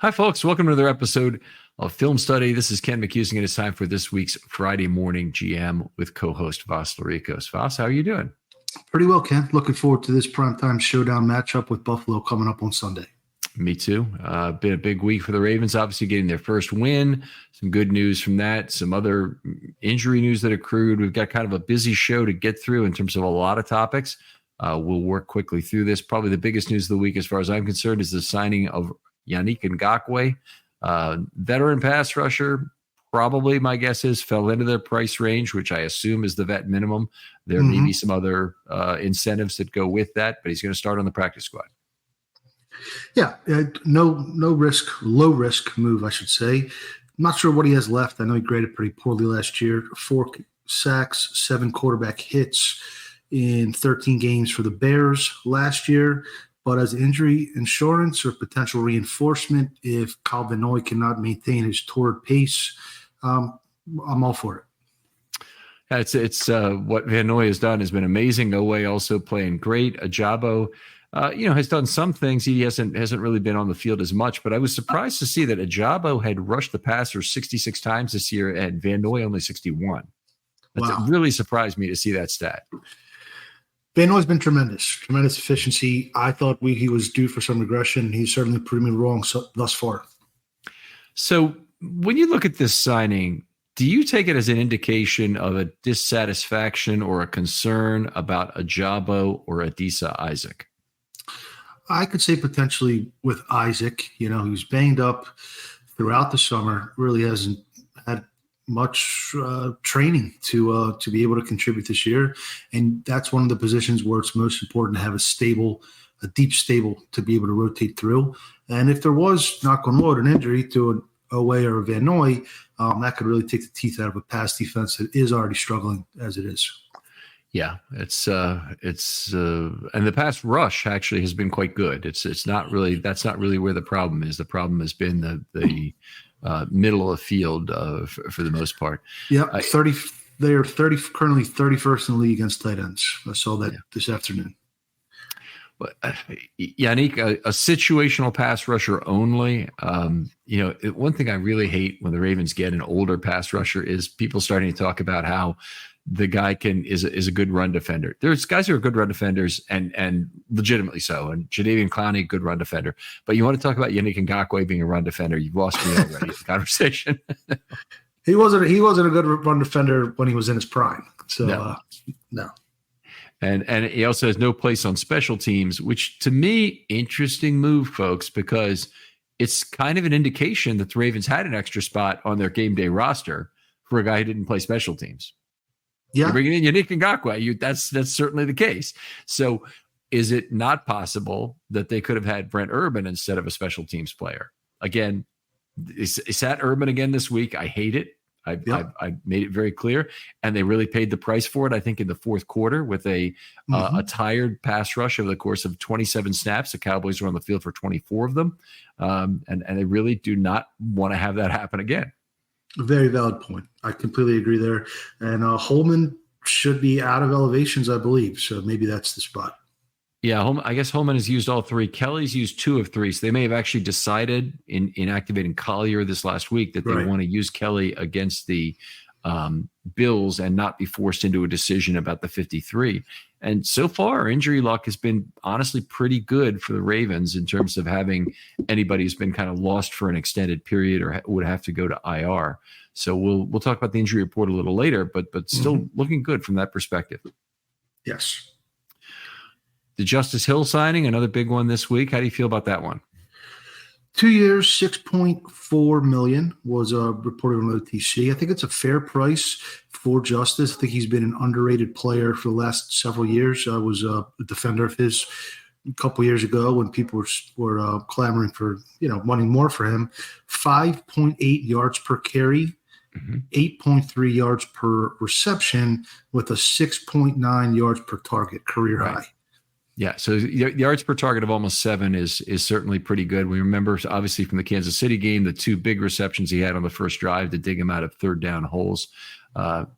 Hi, folks. Welcome to another episode of Film Study. This is Ken McCusing, and it's time for this week's Friday Morning GM with co-host Vas Larikos. Vas, how are you doing? Pretty well, Ken. Looking forward to this primetime showdown matchup with Buffalo coming up on Sunday. Me too. Been a big week for the Ravens, obviously getting their first win. Some good news from that. Some other injury news that accrued. We've got kind of a busy show to get through in terms of a lot of topics. We'll work quickly through this. Probably the biggest news of the week, as far as I'm concerned, is the signing of Yannick Ngakoue, veteran pass rusher. Probably, my guess is, fell into their price range, which I assume is the vet minimum. There may be some other incentives that go with that, but he's going to start on the practice squad. Yeah, no risk, low risk move, I should say. I'm not sure what he has left. I know he graded pretty poorly last year. 4 sacks, 7 quarterback hits in 13 games for the Bears last year. But as injury insurance or potential reinforcement, if Kyle Van Noy cannot maintain his torrid pace, I'm all for it. It's what Van Noy has done has been amazing. Oweh also playing great. Ajabo, has done some things. He hasn't really been on the field as much, but I was surprised to see that Ajabo had rushed the passer 66 times this year and Van Noy only 61. It really surprised me to see that stat. Van Noy's been tremendous efficiency. I thought he was due for some regression. He's certainly proved me wrong thus far. So when you look at this signing, do you take it as an indication of a dissatisfaction or a concern about Ajabo or Adisa Isaac? I could say potentially with Isaac. He's banged up throughout the summer, really hasn't had much training to be able to contribute this year. And that's one of the positions where it's most important to have a deep stable to be able to rotate through. And if there was, knock on wood, an injury to an Oweh or a Van Noy, that could really take the teeth out of a pass defense that is already struggling as it is. Yeah, it's and the pass rush actually has been quite good. That's not really where the problem is. The problem has been the middle of the field for the most part. Yeah, they are currently 31st in the league against tight ends. I saw that this afternoon. But Yannick, a situational pass rusher only. One thing I really hate when the Ravens get an older pass rusher is people starting to talk about how the guy is a good run defender. There's guys who are good run defenders and legitimately so. And Jadeveon Clowney, good run defender. But you want to talk about Yannick Ngakoue being a run defender? You've lost me already in the conversation. He wasn't a good run defender when he was in his prime. So no. And he also has no place on special teams, which to me, interesting move, folks, because it's kind of an indication that the Ravens had an extra spot on their game day roster for a guy who didn't play special teams. Yeah, you're bringing in Yannick Ngakoue. That's certainly the case. So is it not possible that they could have had Brent Urban instead of a special teams player? Again, is that Urban again this week? I hate it. I made it very clear, and they really paid the price for it. I think in the fourth quarter with a tired pass rush over the course of 27 snaps, the Cowboys were on the field for 24 of them, and they really do not want to have that happen again. A very valid point. I completely agree there. And Holman should be out of elevations, I believe. So maybe that's the spot. Yeah, I guess Holman has used all 3. Kelly's used 2 of 3. So they may have actually decided in activating Collier this last week that they want to use Kelly against the Bills and not be forced into a decision about the 53. And so far, injury luck has been honestly pretty good for the Ravens in terms of having anybody who's been kind of lost for an extended period or would have to go to IR. So we'll talk about the injury report a little later, but still looking good from that perspective. Yes. The Justice Hill signing, another big one this week. How do you feel about that one? 2 years, $6.4 million was reported on OTC. I think it's a fair price for Justice. I think he's been an underrated player for the last several years. I was a defender of his a couple years ago when people were clamoring for wanting more for him. 5.8 yards per carry, 8.3 yards per reception, with a 6.9 yards per target, career high. Yeah, so yards per target of almost 7 is certainly pretty good. We remember, obviously, from the Kansas City game, the 2 big receptions he had on the first drive to dig him out of third down holes.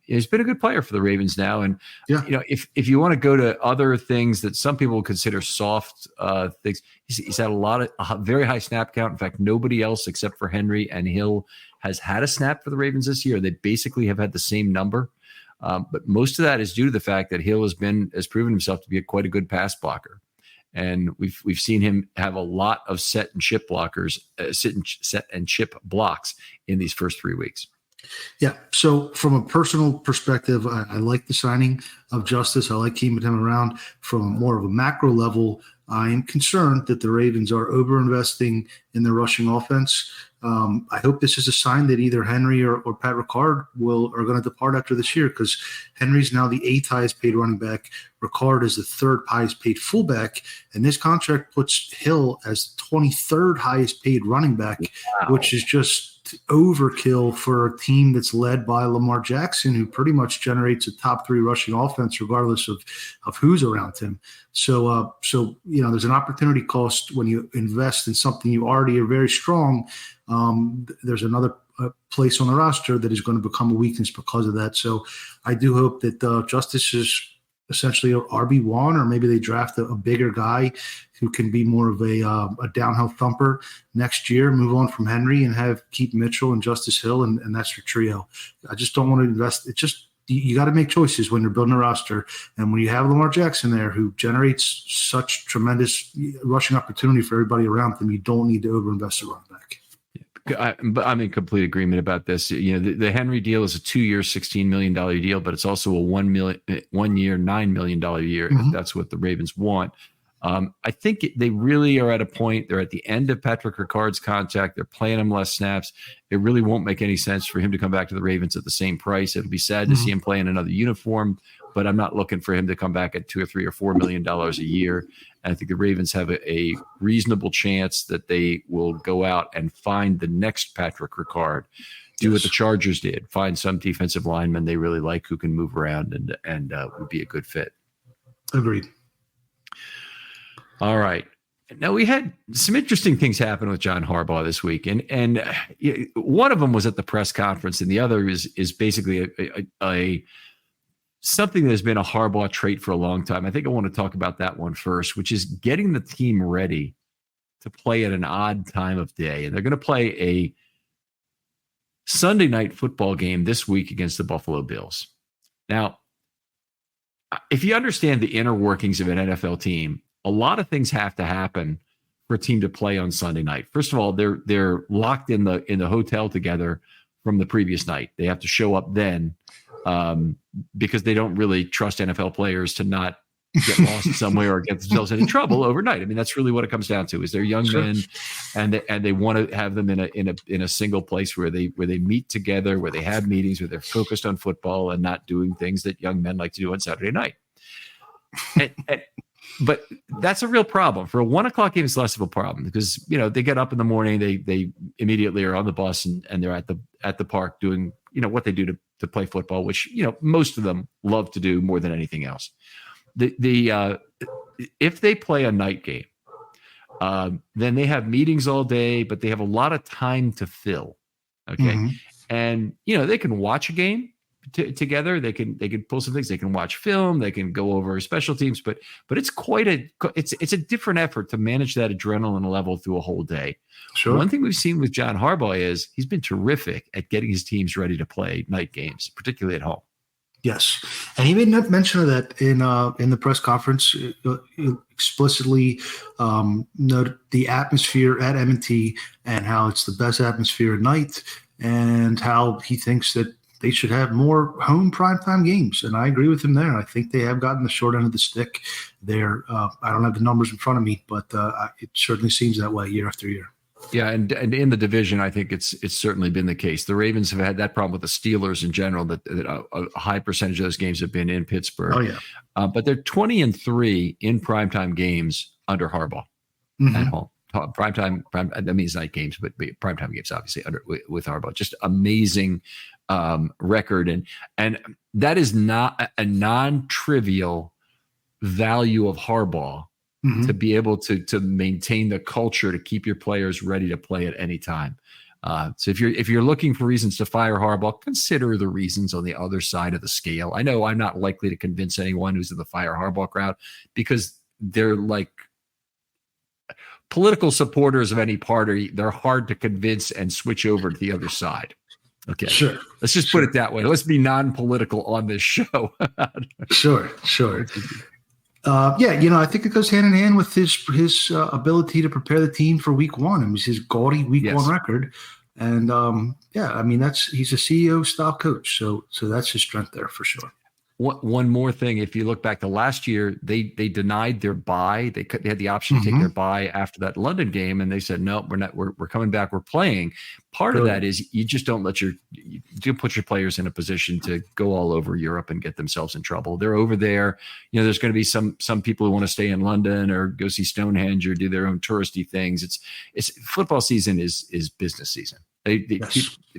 He's been a good player for the Ravens now. And, Yeah. if you want to go to other things that some people consider soft things, he's had a very high snap count. In fact, nobody else except for Henry and Hill has had a snap for the Ravens this year. They basically have had the same number. But most of that is due to the fact that Hill has proven himself to be quite a good pass blocker. And we've seen him have a lot of set and chip blocks in these first 3 weeks. Yeah. So from a personal perspective, I like the signing of Justice. I like keeping him around. From more of a macro level, I am concerned that the Ravens are overinvesting in their rushing offense. I hope this is a sign that either Henry or Pat Ricard are going to depart after this year, because Henry's now the 8th highest paid running back. Ricard is the 3rd highest paid fullback, and this contract puts Hill as the 23rd highest paid running back, which is just overkill for a team that's led by Lamar Jackson, who pretty much generates a top 3 rushing offense regardless of who's around him. So there's an opportunity cost when you invest in something you already are very strong. There's another place on the roster that is going to become a weakness because of that. So I do hope that Justice is essentially an RB1, or maybe they draft a bigger guy who can be more of a downhill thumper next year, move on from Henry and have Keith Mitchell and Justice Hill, and that's your trio. I just don't want to invest. It's just, you got to make choices when you're building a roster. And when you have Lamar Jackson there, who generates such tremendous rushing opportunity for everybody around him, you don't need to overinvest a running back. But I'm in complete agreement about this. The Henry deal is a 2-year, $16 million deal, but it's also a 1 year, $9 million a year. Mm-hmm. If that's what the Ravens want. I think they really are at a point. They're at the end of Patrick Ricard's contract. They're playing him less snaps. It really won't make any sense for him to come back to the Ravens at the same price. It'll be sad to see him play in another uniform, but I'm not looking for him to come back at $2 or $3 or $4 million a year. And I think the Ravens have a reasonable chance that they will go out and find the next Patrick Ricard. Do what the Chargers did. Find some defensive lineman they really like who can move around and would be a good fit. Agreed. All right. Now, we had some interesting things happen with John Harbaugh this week, and one of them was at the press conference, and the other is basically a something that has been a Harbaugh trait for a long time. I think I want to talk about that one first, which is getting the team ready to play at an odd time of day. And they're going to play a Sunday night football game this week against the Buffalo Bills. Now, if you understand the inner workings of an NFL team, a lot of things have to happen for a team to play on Sunday night. First of all, they're locked in the hotel together from the previous night. They have to show up then because they don't really trust NFL players to not get lost somewhere or get themselves into trouble overnight. I mean, that's really what it comes down to. Is they're young men, and they want to have them in a single place where they meet together, where they have meetings, where they're focused on football and not doing things that young men like to do on Saturday night. But that's a real problem. For a 1:00 game, it's less of a problem because they get up in the morning, they immediately are on the bus and they're at the park doing what they do to play football, which most of them love to do more than anything else. If they play a night game, then they have meetings all day, but they have a lot of time to fill. Okay, and they can watch a game together. They can pull some things. They can watch film. They can go over special teams. But it's it's a different effort to manage that adrenaline level through a whole day. Sure. One thing we've seen with John Harbaugh is he's been terrific at getting his teams ready to play night games, particularly at home. Yes, and he made mention of that in the press conference. Explicitly noted the atmosphere at M&T and how it's the best atmosphere at night, and how he thinks that they should have more home primetime games. And I agree with him there. I think they have gotten the short end of the stick there. I don't have the numbers in front of me, but it certainly seems that way year after year. Yeah, and in the division, I think it's certainly been the case. The Ravens have had that problem with the Steelers in general, that a high percentage of those games have been in Pittsburgh. Oh, yeah. But they're 20-3 in primetime games under Harbaugh at home. Primetime, that means night games, but primetime games, obviously, with Harbaugh. Just amazing record. And that is not a non-trivial value of Harbaugh. To be able to maintain the culture, to keep your players ready to play at any time. So if you're looking for reasons to fire Harbaugh, consider the reasons on the other side of the scale. I know I'm not likely to convince anyone who's in the fire Harbaugh crowd because they're like political supporters of any party. They're hard to convince and switch over to the other side. Okay. Sure. Let's just put it that way. Let's be non-political on this show. Sure. I think it goes hand in hand with his ability to prepare the team for week one. It was his gaudy week one record. And he's a CEO style coach. So that's his strength there for sure. One more thing, if you look back to last year, they denied their bye. They had the option to take their bye after that London game, and they said, no, we're not. We're coming back. We're playing. Part of that is you just don't let you put your players in a position to go all over Europe and get themselves in trouble. They're over there. There's going to be some people who want to stay in London or go see Stonehenge or do their own touristy things. It's football season is business season.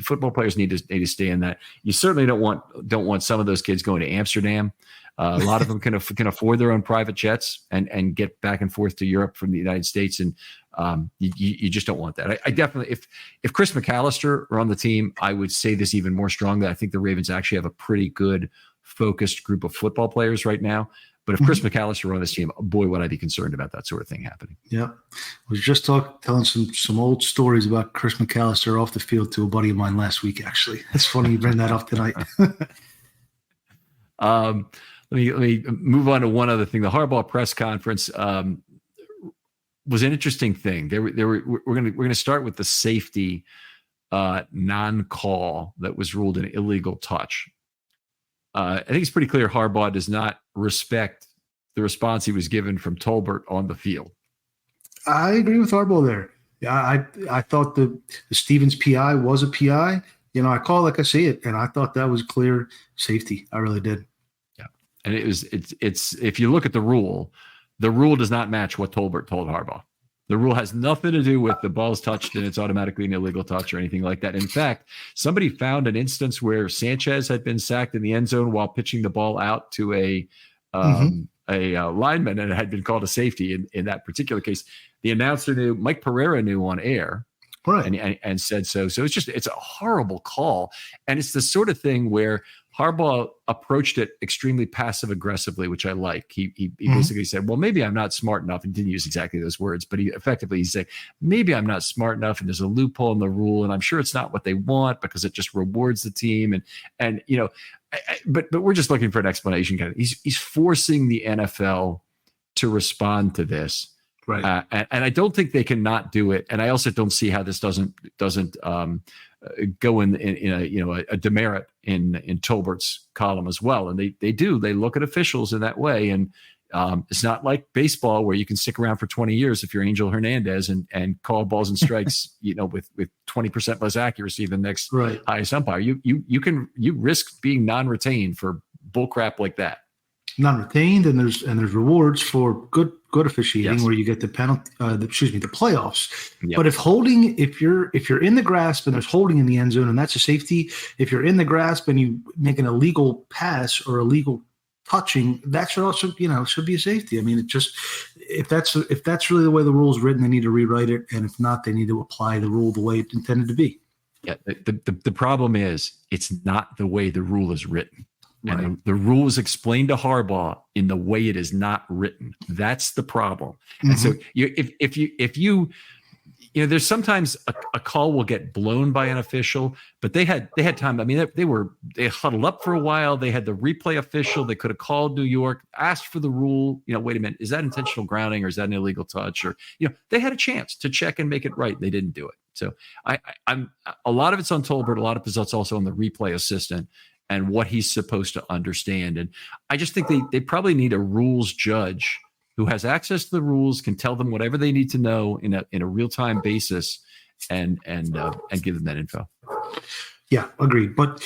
Football players need to stay in that. You certainly don't want some of those kids going to Amsterdam. A lot of them can afford their own private jets and get back and forth to Europe from the United States, and you just don't want that. I definitely, if Chris McAllister were on the team, I would say this even more strongly. I think the Ravens actually have a pretty good focused group of football players right now. But if Chris McAllister were on this team, boy, would I be concerned about that sort of thing happening. Yeah. I was just telling some old stories about Chris McAllister off the field to a buddy of mine last week, actually. It's funny you bring that up tonight. Let me move on to one other thing. The Harbaugh press conference was an interesting thing. We're going to start with the safety non-call that was ruled an illegal touch. I think it's pretty clear Harbaugh does not respect the response he was given from Tolbert on the field. I agree with Harbaugh there. Yeah, I thought the Stevens PI was a PI. I call it like I see it, and I thought that was clear safety. I really did. Yeah, and it's if you look at the rule does not match what Tolbert told Harbaugh. The rule has nothing to do with the ball's touched and it's automatically an illegal touch or anything like that. In fact, somebody found an instance where Sanchez had been sacked in the end zone while pitching the ball out to a lineman, and it had been called a safety in that particular case. The announcer knew, Mike Pereira knew on air, right, and said so. So it's a horrible call, and it's the sort of thing where Harbaugh approached it extremely passive aggressively, which I like. He basically said, well, maybe I'm not smart enough, and didn't use exactly those words, but he said, maybe I'm not smart enough, and there's a loophole in the rule, and I'm sure it's not what they want because it just rewards the team. But we're just looking for an explanation. He's forcing the NFL to respond to this. Right. And I don't think they can not do it. And I also don't see how this doesn't go in a demerit in Tolbert's column as well. And they look at officials in that way. And it's not like baseball where you can stick around for 20 years if you're Angel Hernandez and call balls and strikes, with 20% less accuracy than the next highest umpire. You risk being non-retained for bullcrap like that. Non-retained, and there's rewards for good officiating where you get the penalty, the playoffs. Yep. But if you're in the grasp and there's holding in the end zone and that's a safety, if you're in the grasp and you make an illegal pass or illegal touching, that should also should be a safety. I mean, it just if that's really the way the rule is written, they need to rewrite it, and if not, they need to apply the rule the way it's intended to be. Yeah, the problem is it's not the way the rule is written. Right. And the rule is explained to Harbaugh in the way it is not written. That's the problem. And so if you there's sometimes a call will get blown by an official, but they had time. I mean, they huddled up for a while. They had the replay official. They could have called New York, asked for the rule. Wait a minute, is that intentional grounding or is that an illegal touch? Or they had a chance to check and make it right. They didn't do it. So I'm a lot of it's on Tolbert. A lot of it's also on the replay assistant and what he's supposed to understand. And I just think they probably need a rules judge who has access to the rules, can tell them whatever they need to know in a real-time basis and give them that info. Yeah, agreed. But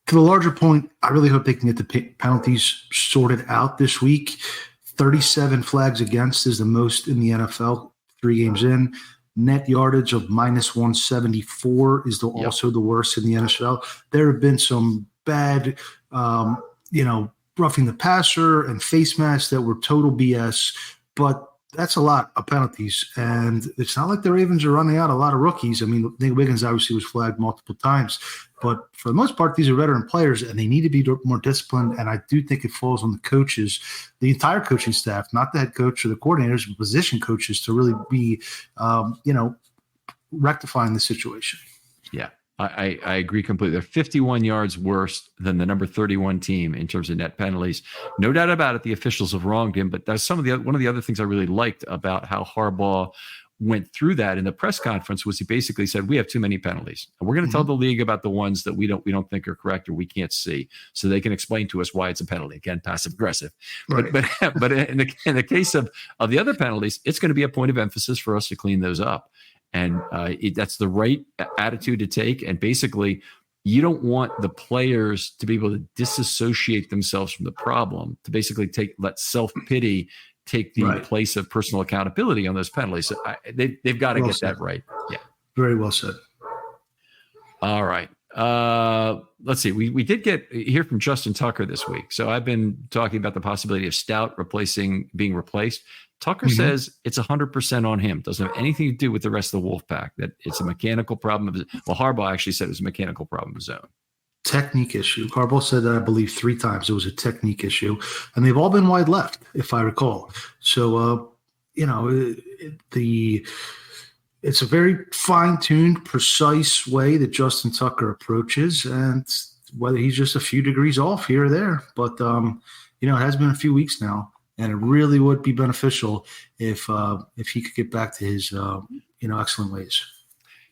to the larger point, I really hope they can get the penalties sorted out this week. 37 flags against is the most in the NFL, 3 games in. Net yardage of minus 174 is also the worst in the NFL. There have been some bad, roughing the passer and face masks that were total BS. But That's a lot of penalties, and it's not like the Ravens are running out a lot of rookies. I mean, Nick Wiggins obviously was flagged multiple times, but for the most part, these are veteran players, and they need to be more disciplined. And I do think it falls on the coaches, the entire coaching staff, not the head coach or the coordinators, but position coaches, to really be, rectifying the situation. Yeah. I agree completely. They're 51 yards worse than the number 31 team in terms of net penalties. No doubt about it, the officials have wronged him, but that's one of the other things I really liked about how Harbaugh went through that in the press conference was he basically said, we have too many penalties. And we're going to tell the league about the ones that we don't think are correct or we can't see, so they can explain to us why it's a penalty. Again, passive aggressive. Right. But in the case of the other penalties, it's going to be a point of emphasis for us to clean those up. And that's the right attitude to take. And basically, you don't want the players to be able to disassociate themselves from the problem, to basically let self-pity take the place of personal accountability on those penalties. So they've got to get that right. Yeah. Very well said. All right. Let's see. We did hear from Justin Tucker this week. So I've been talking about the possibility of Stout being replaced. Tucker says it's 100% on him. Doesn't have anything to do with the rest of the Wolfpack, that it's a mechanical problem. Well, Harbaugh actually said it was a mechanical problem of his own. Technique issue. Harbaugh said that, I believe, 3 times it was a technique issue, and they've all been wide left, if I recall. So, it's a very fine-tuned, precise way that Justin Tucker approaches, and whether he's just a few degrees off here or there. But, it has been a few weeks now, and it really would be beneficial if he could get back to his, excellent ways.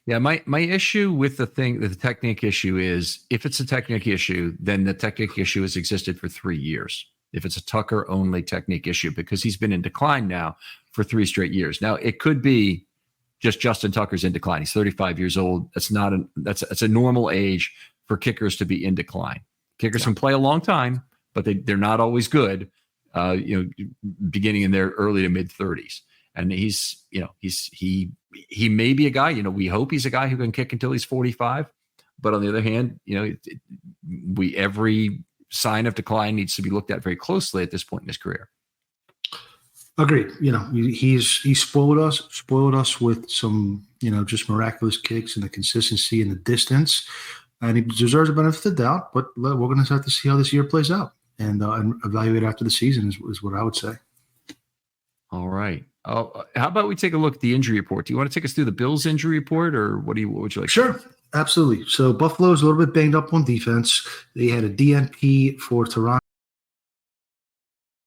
Yeah, my issue with the technique issue is, if it's a technique issue, then the technique issue has existed for 3 years. If it's a Tucker-only technique issue, because he's been in decline now for 3 straight years. Now, it could be just Justin Tucker's in decline. He's 35 years old. That's a normal age for kickers to be in decline. Kickers can play a long time, but they're not always good. Beginning in their early to mid 30s, and he may be a guy. We hope he's a guy who can kick until he's 45. But on the other hand, every sign of decline needs to be looked at very closely at this point in his career. Agreed. He's spoiled us with some, just miraculous kicks and the consistency and the distance, and he deserves a benefit of the doubt. But we're going to have to see how this year plays out and evaluate after the season is what I would say. All right. How about we take a look at the injury report? Do you want to take us through the Bills injury report, or what would you like? Sure. Absolutely. So Buffalo's a little bit banged up on defense. They had a DNP for Toronto.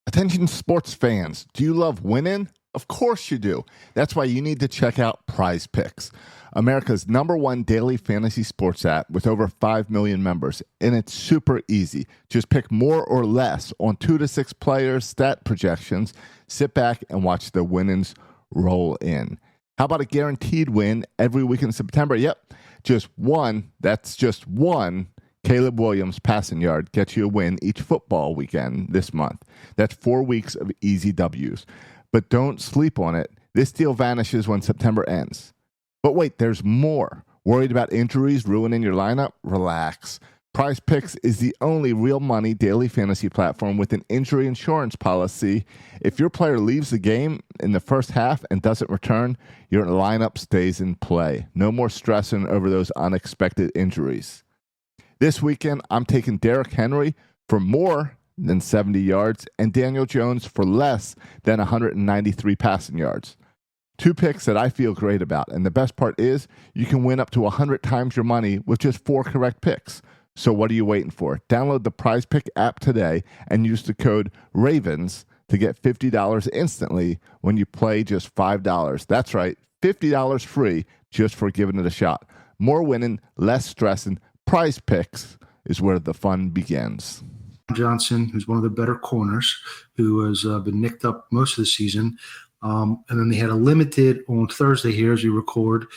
Attention sports fans, do you love winning? Of course you do. That's why you need to check out Prize Picks, America's #1 daily fantasy sports app with over 5 million members. And it's super easy. Just pick more or less on 2 to 6 players, stat projections, sit back and watch the winnings roll in. How about a guaranteed win every week in September? Yep, just one Caleb Williams passing yard gets you a win each football weekend this month. That's 4 weeks of easy W's. But don't sleep on it. This deal vanishes when September ends. But wait, there's more. Worried about injuries ruining your lineup? Relax. Prize Picks is the only real money daily fantasy platform with an injury insurance policy. If your player leaves the game in the first half and doesn't return, your lineup stays in play. No more stressing over those unexpected injuries. This weekend, I'm taking Derrick Henry for more than 70 yards and Daniel Jones for less than 193 passing yards. 2 picks that I feel great about, and the best part is you can win up to 100 times your money with just 4 correct picks. So what are you waiting for? Download the Prize Pick app today and use the code RAVENS to get $50 instantly when you play just $5. That's right, $50 free just for giving it a shot. More winning, less stressing. Prize Picks is where the fun begins. Johnson, who's one of the better corners, who has been nicked up most of the season. And then they had a limited on Thursday here as we record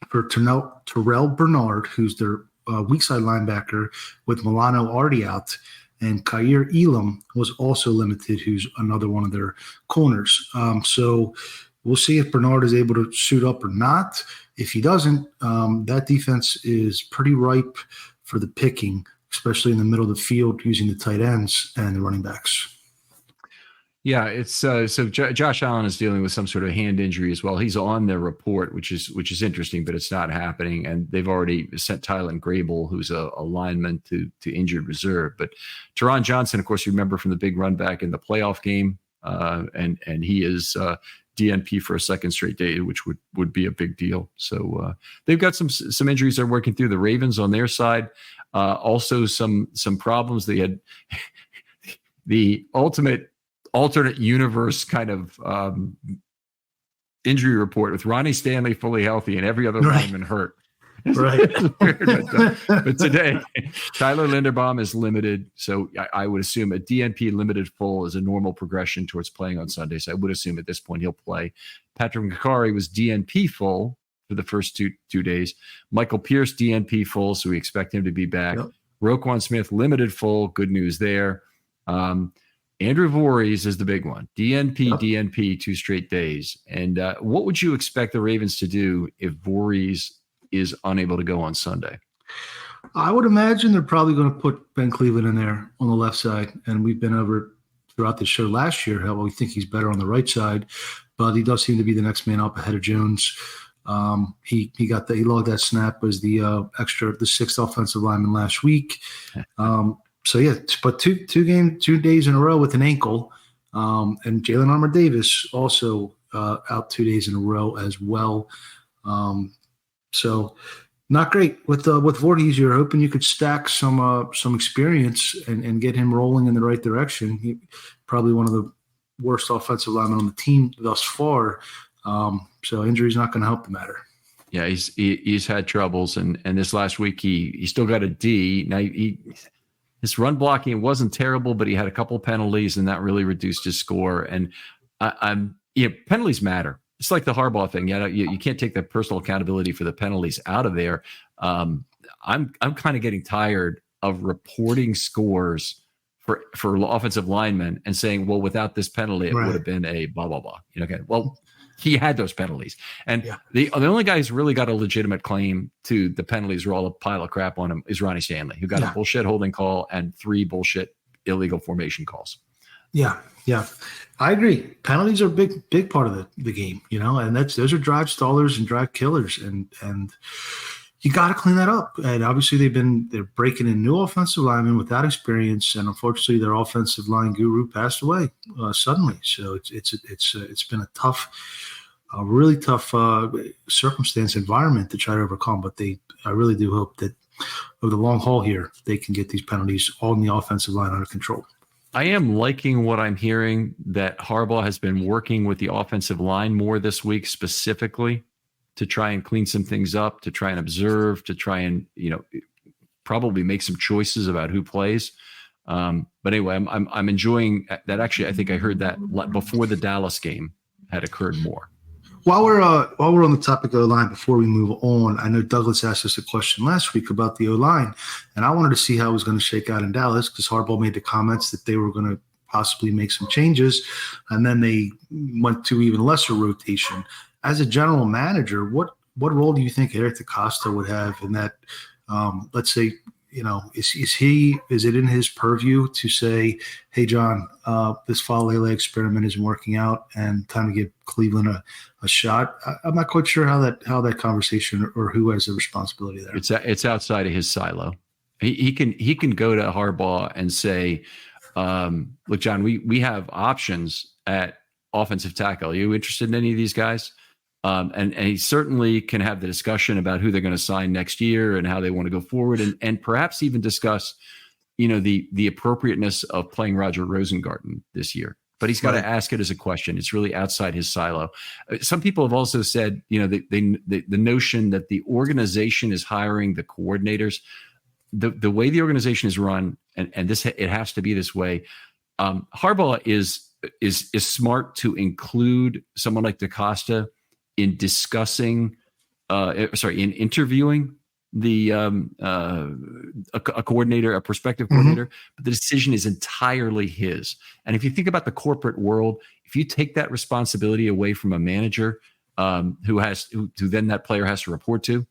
for Terrell Bernard, who's their weak side linebacker, with Milano already out. And Kaiir Elam was also limited, who's another one of their corners. So we'll see if Bernard is able to suit up or not. If he doesn't, that defense is pretty ripe for the picking, especially in the middle of the field using the tight ends and the running backs. Yeah, it's Josh Allen is dealing with some sort of hand injury as well. He's on their report, which is interesting, but it's not happening. And they've already sent Tylen Grable, who's a lineman, to injured reserve. But Teron Johnson, of course, you remember from the big run back in the playoff game, and he is DNP for a second straight day, which would be a big deal. So they've got some injuries they're working through. The Ravens on their side, also some problems. They had the alternate universe kind of injury report with Ronnie Stanley fully healthy and every other lineman hurt. Right. But today, Tyler Linderbaum is limited. So I would assume a DNP limited full is a normal progression towards playing on Sunday. So I would assume at this point he'll play. Patrick Mekari was DNP full for the first two days. Michael Pierce, DNP full. So we expect him to be back. Yep. Roquan Smith, limited full. Good news there. Andrew Voorhees is the big one. DNP, 2 straight days. And what would you expect the Ravens to do if Voorhees is unable to go on Sunday? I would imagine they're probably going to put Ben Cleveland in there on the left side. And we've been over throughout the show last year how we think he's better on the right side, but he does seem to be the next man up ahead of Jones. He logged that snap as the sixth offensive lineman last week. So yeah, but two days in a row with an ankle, and Jalen Armour-Davis also out 2 days in a row as well. So not great with Voorhees. You're hoping you could stack some experience and get him rolling in the right direction. He probably one of the worst offensive linemen on the team thus far. So injury's not going to help the matter. Yeah, he's had troubles, and this last week he still got a D. Now his run blocking wasn't terrible, but he had a couple of penalties, and that really reduced his score. And penalties matter. It's like the Harbaugh thing. You can't take the personal accountability for the penalties out of there. I'm kind of getting tired of reporting scores for offensive linemen and saying, well, without this penalty, it would have been a blah blah blah. Okay, well, he had those penalties, and the only guy who's really got a legitimate claim to the penalties are all a pile of crap on him is Ronnie Stanley, who got a bullshit holding call and 3 bullshit illegal formation calls. Yeah, I agree. Penalties are a big part of the game, and those are drive stallers and drive killers, and you got to clean that up. And obviously they're breaking in new offensive linemen without experience, and unfortunately their offensive line guru passed away suddenly. So it's been a really tough circumstance environment to try to overcome. But I really do hope that over the long haul here they can get these penalties all in the offensive line under control. I am liking what I'm hearing, that Harbaugh has been working with the offensive line more this week specifically to try and clean some things up, to try and observe, to try and, probably make some choices about who plays. But anyway, I'm enjoying that. Actually, I think I heard that before the Dallas game had occurred more. While we're on the topic of O-line, before we move on, I know Douglas asked us a question last week about the O-line, and I wanted to see how it was going to shake out in Dallas because Harbaugh made the comments that they were going to possibly make some changes, and then they went to even lesser rotation. As a general manager, what role do you think Eric DeCosta would have in that? Let's say, is it in his purview to say, hey, John, this Falele experiment isn't working out and time to give Cleveland a shot? I'm not quite sure how that conversation or who has the responsibility there. It's outside of his silo. He can go to Harbaugh and say, look, John, we have options at offensive tackle. Are you interested in any of these guys? And he certainly can have the discussion about who they're going to sign next year and how they want to go forward, and perhaps even discuss, the appropriateness of playing Roger Rosengarten this year. But he's got to ask it as a question. It's really outside his silo. Some people have also said, the notion that the organization is hiring the coordinators, the way the organization is run, and this it has to be this way. Harbaugh is smart to include someone like DeCosta in discussing, in interviewing a coordinator, a prospective coordinator, but the decision is entirely his. And if you think about the corporate world, if you take that responsibility away from a manager who then that player has to report to,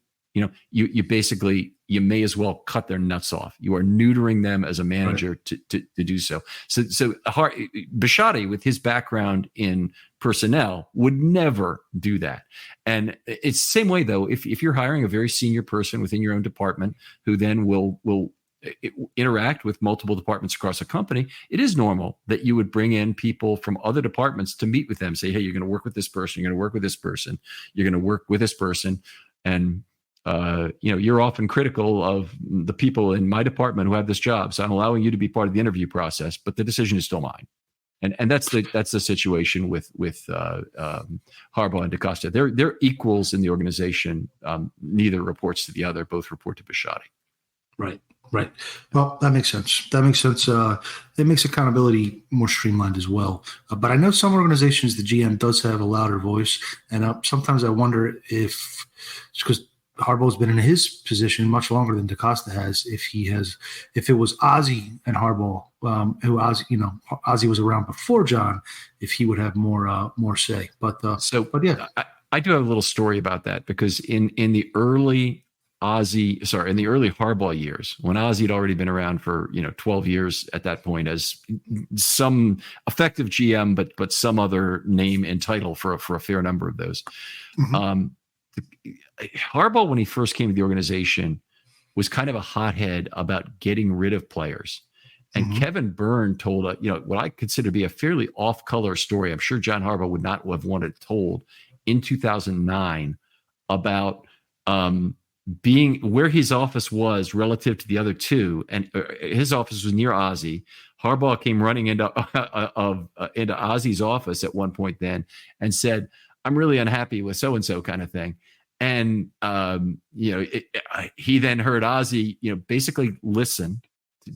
you basically you may as well cut their nuts off. You are neutering them as a manager to do so. So Bisciotti, with his background in personnel, would never do that. And it's the same way, though, if you're hiring a very senior person within your own department who then will interact with multiple departments across a company, it is normal that you would bring in people from other departments to meet with them, say, hey, you're going to work with this person, you're going to work with this person, you're going to work with this person. And you're often critical of the people in my department who have this job, so I'm allowing you to be part of the interview process, but the decision is still mine. And that's the situation with Harbaugh and DeCosta. They're equals in the organization. Neither reports to the other; both report to Bisciotti. Right. Well, that makes sense. It makes accountability more streamlined as well. But I know some organizations, the GM does have a louder voice. And sometimes I wonder if, because Harbaugh's been in his position much longer than DeCosta has, if it was Ozzie and Harbaugh, who Ozzie was around before John, if he would have more say. But yeah. I do have a little story about that, because in the early Harbaugh years, when Ozzie had already been around for 12 years at that point as some effective GM, but some other name and title for a fair number of those. Mm-hmm. Harbaugh, when he first came to the organization, was kind of a hothead about getting rid of players. And mm-hmm. Kevin Byrne told what I consider to be a fairly off-color story. I'm sure John Harbaugh would not have wanted told in 2009 about being where his office was relative to the other two, and his office was near Ozzie. Harbaugh came running into Ozzie's office at one point then and said, "I'm really unhappy with so and so," kind of thing. And he then heard Ozzie, basically listen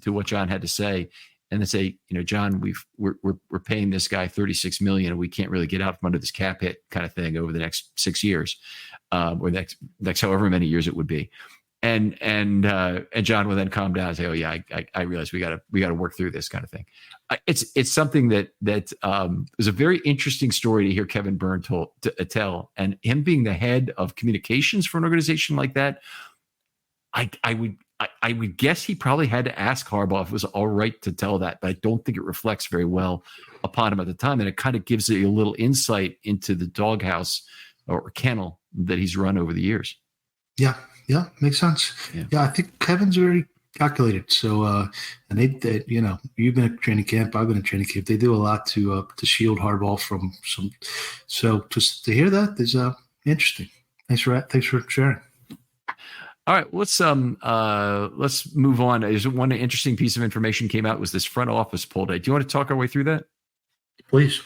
to what John had to say, and then say, John, we're paying this guy $36 million, and we can't really get out from under this cap hit, kind of thing, over the next 6 years. Or next however many years it would be, and John will then calm down and say, "Oh yeah, I realize we got to work through this," kind of thing. It's something that was a very interesting story to hear Kevin Byrne tell, and him being the head of communications for an organization like that. I would guess he probably had to ask Harbaugh if it was all right to tell that, but I don't think it reflects very well upon him at the time, and it kind of gives you a little insight into the doghouse or kennel that he's run over the years. Yeah, makes sense. Yeah, I think Kevin's very calculated. So, and they you've been at training camp, I've been at training camp. They do a lot to shield Harbaugh from some. So just to hear that is interesting. Thanks for sharing. All right, let's move on. There's one interesting piece of information came out, was this front office poll day. Do you want to talk our way through that? Please.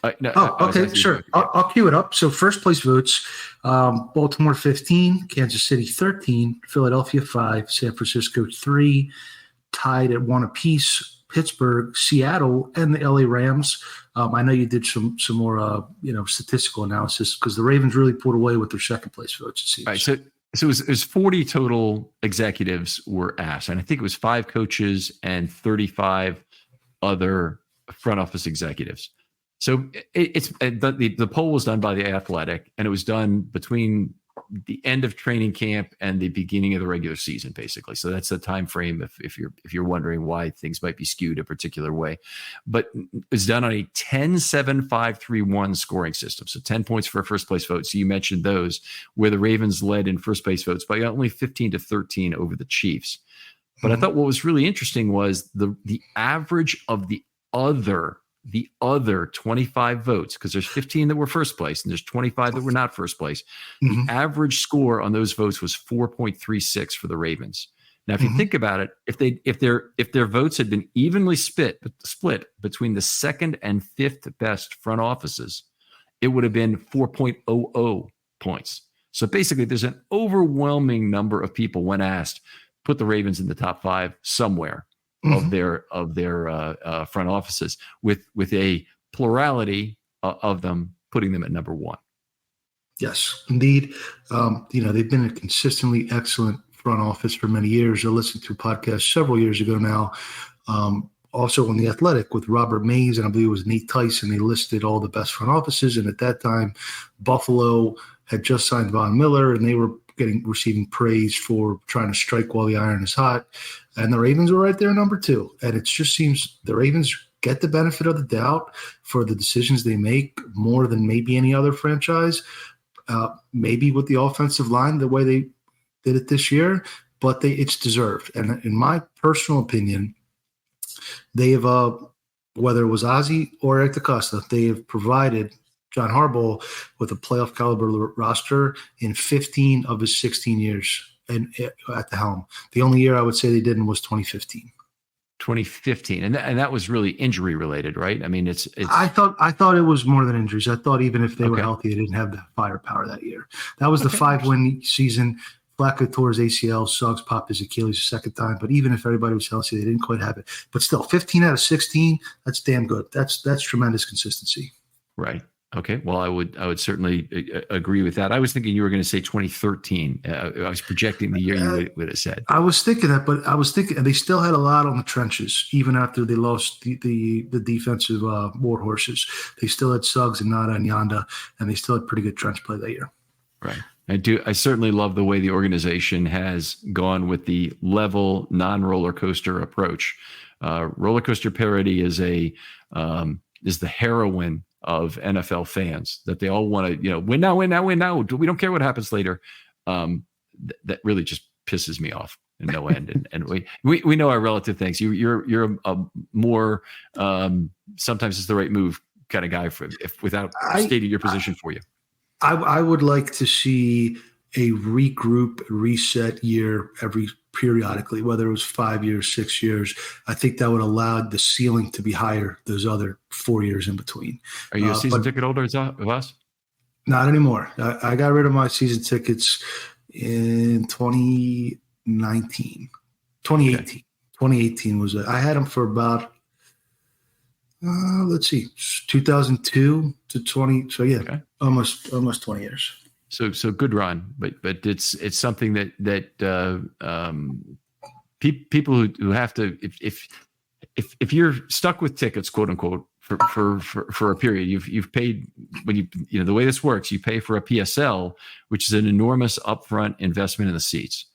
Okay, sure. I'll cue it up. So first place votes, Baltimore 15, Kansas City 13, Philadelphia 5, San Francisco 3, tied at 1 apiece, Pittsburgh, Seattle, and the LA Rams. I know you did some more statistical analysis, because the Ravens really pulled away with their second place votes, it seems. All right, so it was 40 total executives were asked, and I think it was 5 coaches and 35 other front office executives. So the poll was done by The Athletic, and it was done between the end of training camp and the beginning of the regular season, basically. So that's the time frame if you're wondering why things might be skewed a particular way. But it's done on a 10-7-5-3-1 scoring system. So 10 points for a first place vote. So you mentioned those, where the Ravens led in first place votes by only 15-13 over the Chiefs. But I thought what was really interesting was the average of the other 25 votes, because there's 15 that were first place and there's 25 that were not first place. Mm-hmm. The average score on those votes was 4.36 for the Ravens. Now, if you think about it, if their votes had been evenly split between the second and fifth best front offices, it would have been 4.00 points. So basically, there's an overwhelming number of people, when asked, put the Ravens in the top 5 somewhere of their front offices, with a plurality of them putting them at number 1. Yes, indeed. They've been a consistently excellent front office for many years. I listened to a podcast several years ago now, also on The Athletic, with Robert Mays, and I believe it was Nate Tyson. They listed all the best front offices, and at that time, Buffalo had just signed Von Miller, and they were receiving praise for trying to strike while the iron is hot. And the Ravens were right there number 2. And it just seems the Ravens get the benefit of the doubt for the decisions they make more than maybe any other franchise. Maybe with the offensive line, the way they did it this year, but it's deserved. And in my personal opinion, they have, whether it was Ozzie or Eric DeCosta, they have provided John Harbaugh with a playoff caliber roster in 15 of his 16 years at the helm. The only year I would say they didn't was 2015. 2015, and that was really injury related, right? I mean, it's. I thought it was more than injuries. I thought even if they were healthy, they didn't have the firepower that year. That was the 5-win season. Flacco tore his ACL. Suggs popped his Achilles a second time. But even if everybody was healthy, they didn't quite have it. But still, 15 out of 16, that's damn good. That's tremendous consistency. Right. Okay. Well, I would certainly agree with that. I was thinking you were going to say 2013. I was projecting the year you would have said. I was thinking that, but I was thinking they still had a lot on the trenches, even after they lost the defensive war horses. They still had Suggs and Nada and Yanda, and they still had pretty good trench play that year. Right. I certainly love the way the organization has gone with the level, non-roller coaster approach. Roller coaster parity is the heroine of NFL fans, that they all want to, win now. We don't care what happens later. That really just pisses me off in no end. And we know our relative things. You're a more sometimes it's the right move kind of guy without stating your position for you. I would like to see a regroup, reset year periodically, whether it was 5 years, 6 years. I think that would allow the ceiling to be higher those other 4 years in between. Are you a season ticket holder of us? Not anymore. I got rid of my season tickets in 2019. 2018. Okay. 2018 was I had them for about, 2002 to 20. So yeah, okay. almost 20 years. So good run, but it's something that people who have to, if you're stuck with tickets, quote unquote, for a period, you've paid, when the way this works, you pay for a PSL, which is an enormous upfront investment in the seats,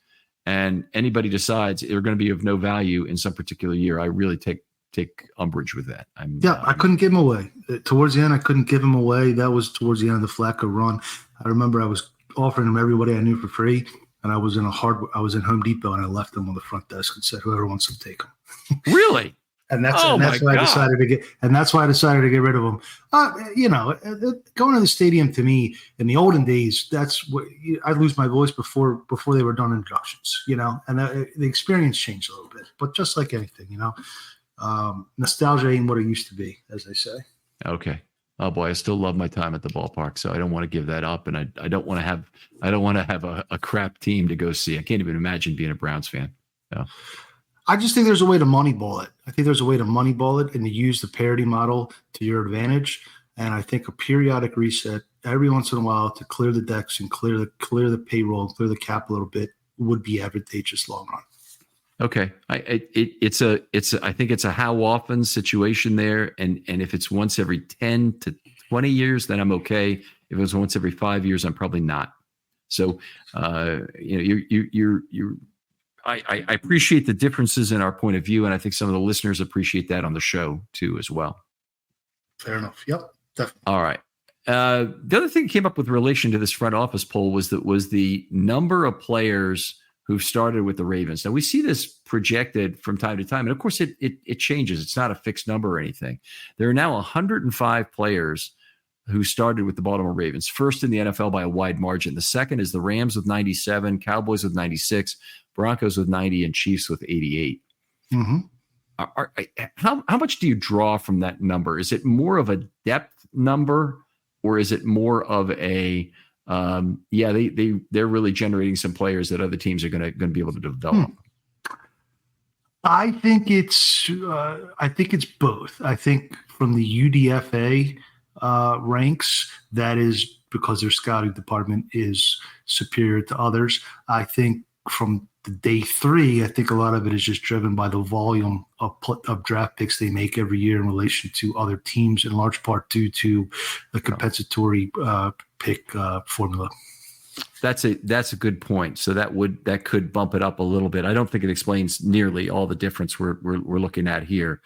and anybody decides they're going to be of no value in some particular year. I really take umbrage with that. I couldn't give him away. Towards the end, I couldn't give him away. That was towards the end of the Flacco run. I remember I was offering him everybody I knew for free, and I was in Home Depot, and I left them on the front desk and said, "Whoever wants them, take them." Really? and that's why I decided to get. And that's why I decided to get rid of them. Going to the stadium to me in the olden days, that's what I'd lose my voice before they were done introductions. And the experience changed a little bit, but just like anything, nostalgia ain't what it used to be, as they say. Okay. Oh boy, I still love my time at the ballpark, so I don't want to give that up, and I don't want to have a crap team to go see. I can't even imagine being a Browns fan. Yeah. I just think there's a way to moneyball it. I think there's a way to moneyball it and to use the parity model to your advantage. And I think a periodic reset every once in a while to clear the decks and clear the payroll and clear the cap a little bit would be advantageous long run. Okay. I think it's a how often situation there. And if it's once every 10 to 20 years, then I'm okay. If it was once every 5 years, I'm probably not. So, I appreciate the differences in our point of view. And I think some of the listeners appreciate that on the show too, as well. Fair enough. Yep. Definitely. All right. The other thing that came up with relation to this front office poll was the number of players who started with the Ravens. Now we see this projected from time to time, and of course it changes. It's not a fixed number or anything. There are now 105 players who started with the Baltimore Ravens, first in the NFL by a wide margin. The second is the Rams with 97, Cowboys with 96, Broncos with 90, and Chiefs with 88. Mm-hmm. How much do you draw from that number? Is it more of a depth number, or is it more of a they're really generating some players that other teams are going to be able to develop? I think it's both. I think from the UDFA ranks, that is because their scouting department is superior to others. I think from the day three, I think a lot of it is just driven by the volume of draft picks they make every year in relation to other teams, in large part due to the compensatory pick formula. That's a good point. So that could bump it up a little bit. I don't think it explains nearly all the difference we're looking at here.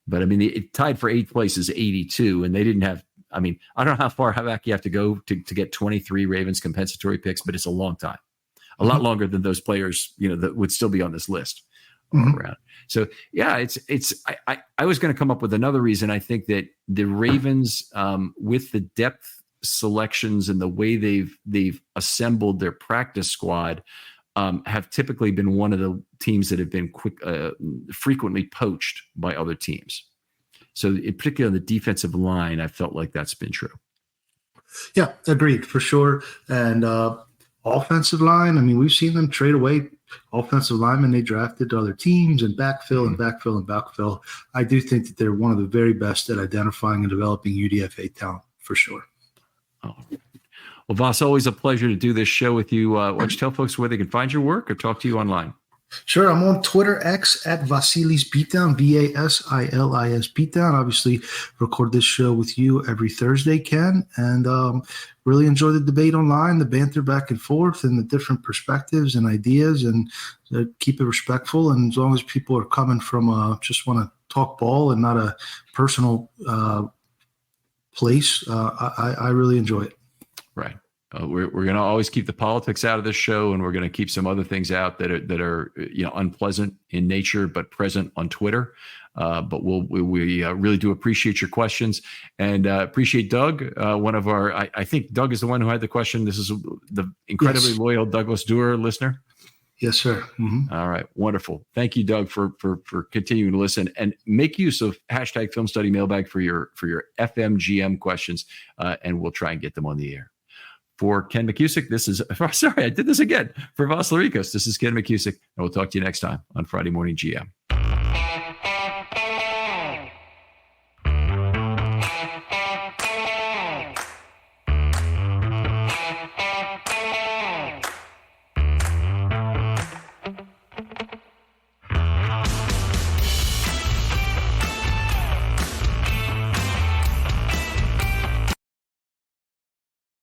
But I mean, it tied for 8th place is 82, and they didn't have. I mean, I don't know how far back you have to go to get 23 Ravens compensatory picks, but it's a long time, a lot longer than those players, that would still be on this list around. So yeah, I was going to come up with another reason. I think that the Ravens, with the depth selections and the way they've assembled their practice squad, have typically been one of the teams that have been frequently poached by other teams. So in particular on the defensive line, I felt like that's been true. Yeah, agreed for sure. And offensive line, I mean, we've seen them trade away offensive linemen they drafted to other teams and backfill and backfill and backfill. I do think that they're one of the very best at identifying and developing UDFA talent for sure. Oh. Well, Voss, always a pleasure to do this show with you. Why don't you tell folks where they can find your work or talk to you online? Sure. I'm on Twitter, X at Vasilis Beatdown, Vasilis Beatdown. Obviously, record this show with you every Thursday, Ken, and really enjoy the debate online, the banter back and forth, and the different perspectives and ideas, and keep it respectful. And as long as people are coming from just want to talk ball and not a personal place, I really enjoy it. Right. We're going to always keep the politics out of this show, and we're going to keep some other things out that are unpleasant in nature but present on Twitter. But we really do appreciate your questions, and appreciate Doug. One of our, I think Doug is the one who had the question. This is the incredibly loyal Douglas Duer listener. Yes, sir. Mm-hmm. All right. Wonderful. Thank you, Doug, for continuing to listen, and make use of hashtag Film Study Mailbag for your FMGM questions, and we'll try and get them on the air. For Ken McKusick, I did this again. For Voss Larikos, this is Ken McKusick, and we'll talk to you next time on Friday Morning GM.